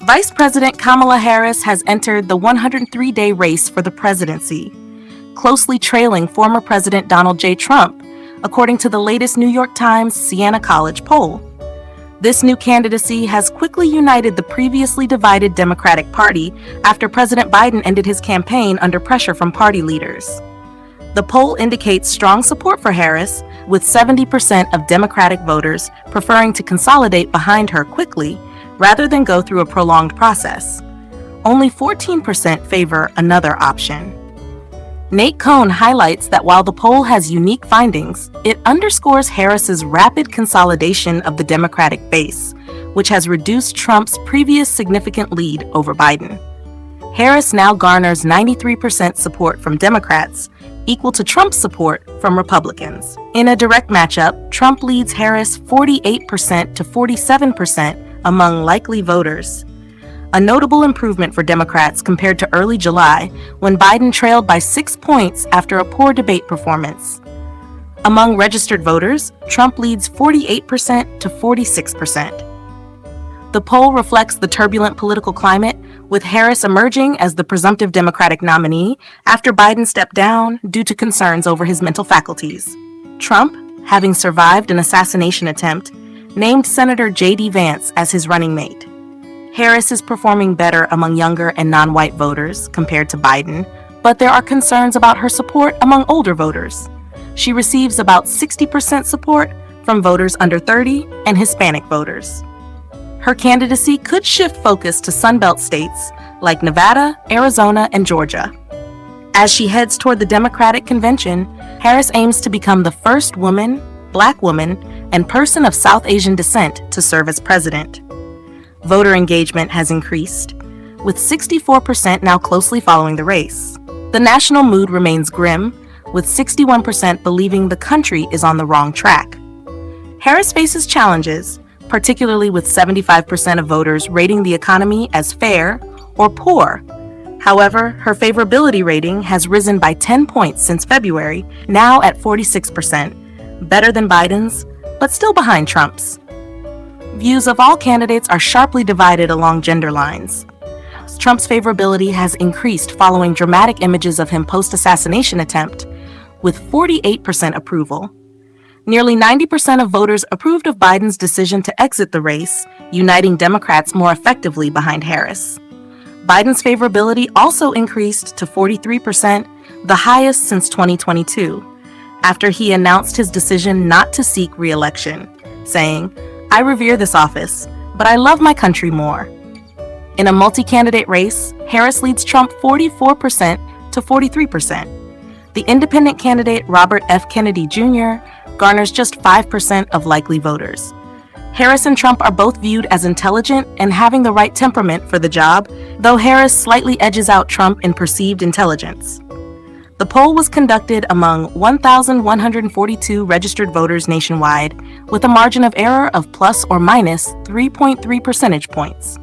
Vice President Kamala Harris has entered the 103-day race for the presidency, closely trailing former President Donald J. Trump, according to the latest New York Times Siena College poll. This new candidacy has quickly united the previously divided Democratic Party after President Biden ended his campaign under pressure from party leaders. The poll indicates strong support for Harris, with 70% of Democratic voters preferring to consolidate behind her quickly rather than go through a prolonged process. Only 14% favor another option. Nate Cohn highlights that while the poll has unique findings, it underscores Harris's rapid consolidation of the Democratic base, which has reduced Trump's previous significant lead over Biden. Harris now garners 93% support from Democrats, equal to Trump's support from Republicans. In a direct matchup, Trump leads Harris 48% to 47% among likely voters, a notable improvement for Democrats compared to early July, when Biden trailed by 6 points after a poor debate performance. Among registered voters, Trump leads 48% to 46%. The poll reflects the turbulent political climate, with Harris emerging as the presumptive Democratic nominee after Biden stepped down due to concerns over his mental faculties. Trump, having survived an assassination attempt, named Senator J.D. Vance as his running mate. Harris is performing better among younger and non-white voters compared to Biden, but there are concerns about her support among older voters. She receives about 60% support from voters under 30 and Hispanic voters. Her candidacy could shift focus to Sunbelt states like Nevada, Arizona, and Georgia. As she heads toward the Democratic convention, Harris aims to become the first woman, Black woman, and person of South Asian descent to serve as president. Voter engagement has increased, with 64% now closely following the race. The national mood remains grim, with 61% believing the country is on the wrong track. Harris faces challenges, particularly with 75% of voters rating the economy as fair or poor. However, her favorability rating has risen by 10 points since February, now at 46%, better than Biden's, but still behind Trump's. Views of all candidates are sharply divided along gender lines. Trump's favorability has increased following dramatic images of him post-assassination attempt, with 48% approval. Nearly 90% of voters approved of Biden's decision to exit the race, uniting Democrats more effectively behind Harris. Biden's favorability also increased to 43%, the highest since 2022, after he announced his decision not to seek re-election, saying, "I revere this office, but I love my country more." In a multi-candidate race, Harris leads Trump 44% to 43%. The independent candidate Robert F. Kennedy Jr. garners just 5% of likely voters. Harris and Trump are both viewed as intelligent and having the right temperament for the job, though Harris slightly edges out Trump in perceived intelligence. The poll was conducted among 1,142 registered voters nationwide, with a margin of error of plus or minus 3.3 percentage points.